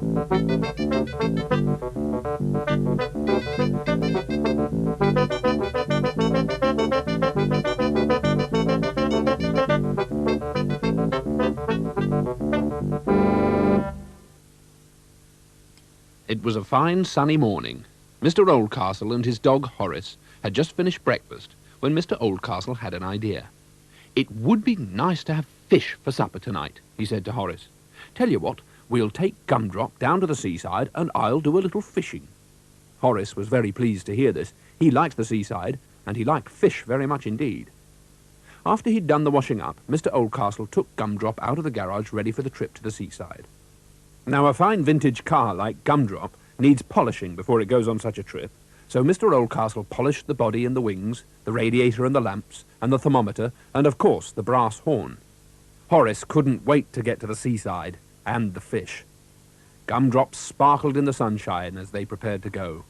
It was a fine sunny morning. Mr. Oldcastle and his dog Horace had just finished breakfast when Mr. Oldcastle had an idea. "It would be nice to have fish for supper tonight," he said to Horace. "Tell you what, we'll take Gumdrop down to the seaside and I'll do a little fishing." Horace was very pleased to hear this. He liked the seaside, and he liked fish very much indeed. After he'd done the washing up, Mr. Oldcastle took Gumdrop out of the garage ready for the trip to the seaside. Now, a fine vintage car like Gumdrop needs polishing before it goes on such a trip, so Mr. Oldcastle polished the body and the wings, the radiator and the lamps, and the thermometer, and of course the brass horn. Horace couldn't wait to get to the seaside, and the fish. Gumdrop sparkled in the sunshine as they prepared to go.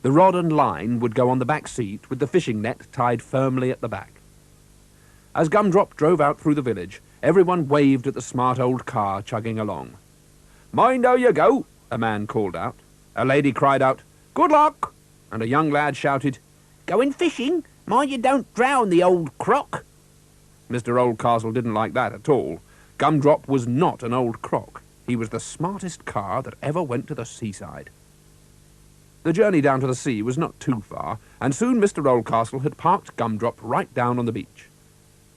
The rod and line would go on the back seat with the fishing net tied firmly at the back. As Gumdrop drove out through the village, everyone waved at the smart old car chugging along. "Mind how you go," a man called out. A lady cried out, "Good luck," and a young lad shouted, "Going fishing? Mind you don't drown the old crock." Mr. Oldcastle didn't like that at all. Gumdrop was not an old crock. He was the smartest car that ever went to the seaside. The journey down to the sea was not too far, and soon Mr. Oldcastle had parked Gumdrop right down on the beach.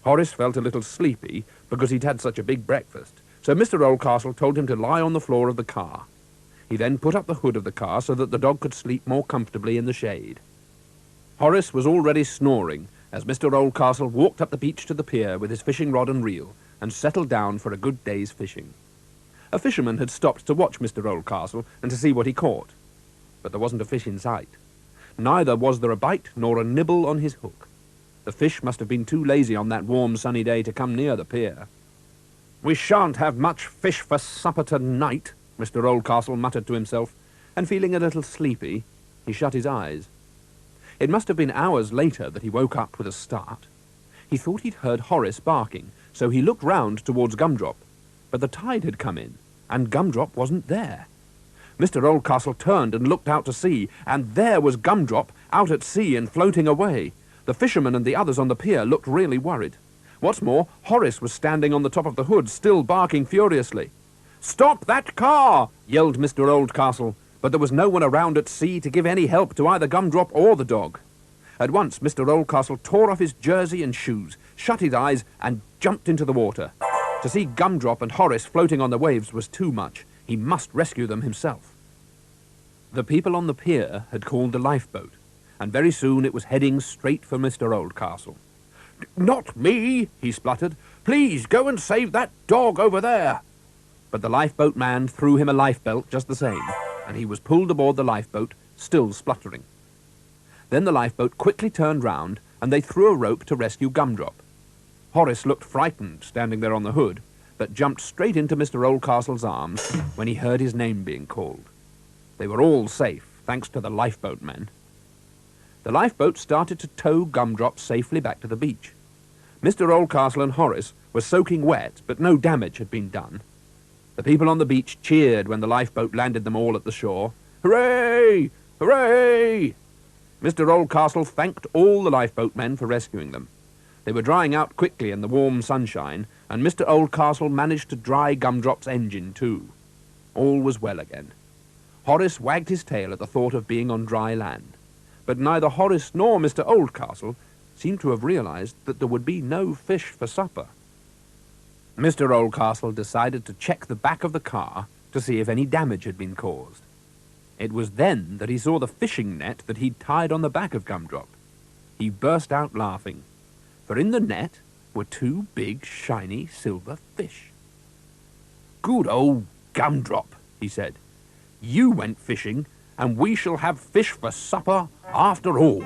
Horace felt a little sleepy because he'd had such a big breakfast, so Mr. Oldcastle told him to lie on the floor of the car. He then put up the hood of the car so that the dog could sleep more comfortably in the shade. Horace was already snoring as Mr. Oldcastle walked up the beach to the pier with his fishing rod and reel and settled down for a good day's fishing. A fisherman had stopped to watch Mr. Oldcastle and to see what he caught, but there wasn't a fish in sight. Neither was there a bite nor a nibble on his hook. The fish must have been too lazy on that warm sunny day to come near the pier. "We shan't have much fish for supper tonight," Mr. Oldcastle muttered to himself, and feeling a little sleepy, he shut his eyes. It must have been hours later that he woke up with a start. He thought he'd heard Horace barking, so he looked round towards Gumdrop, but the tide had come in, and Gumdrop wasn't there. Mr. Oldcastle turned and looked out to sea, and there was Gumdrop out at sea and floating away. The fisherman and the others on the pier looked really worried. What's more, Horace was standing on the top of the hood, still barking furiously. "Stop that car!" yelled Mr. Oldcastle, but there was no one around at sea to give any help to either Gumdrop or the dog. At once, Mr. Oldcastle tore off his jersey and shoes, shut his eyes, and jumped into the water. To see Gumdrop and Horace floating on the waves was too much. He must rescue them himself. The people on the pier had called the lifeboat, and very soon it was heading straight for Mr. Oldcastle. "Not me," he spluttered. "Please go and save that dog over there." But the lifeboat man threw him a lifebelt just the same, and he was pulled aboard the lifeboat, still spluttering. Then the lifeboat quickly turned round, and they threw a rope to rescue Gumdrop. Horace looked frightened, standing there on the hood, but jumped straight into Mr. Oldcastle's arms when he heard his name being called. They were all safe, thanks to the lifeboat men. The lifeboat started to tow Gumdrop safely back to the beach. Mr. Oldcastle and Horace were soaking wet, but no damage had been done. The people on the beach cheered when the lifeboat landed them all at the shore. "Hooray! Hooray!" Mr. Oldcastle thanked all the lifeboat men for rescuing them. They were drying out quickly in the warm sunshine, and Mr. Oldcastle managed to dry Gumdrop's engine too. All was well again. Horace wagged his tail at the thought of being on dry land, but neither Horace nor Mr. Oldcastle seemed to have realized that there would be no fish for supper. Mr. Oldcastle decided to check the back of the car to see if any damage had been caused. It was then that he saw the fishing net that he'd tied on the back of Gumdrop. He burst out laughing, for in the net were two big, shiny silver fish. "Good old Gumdrop," he said. "You went fishing, and we shall have fish for supper after all."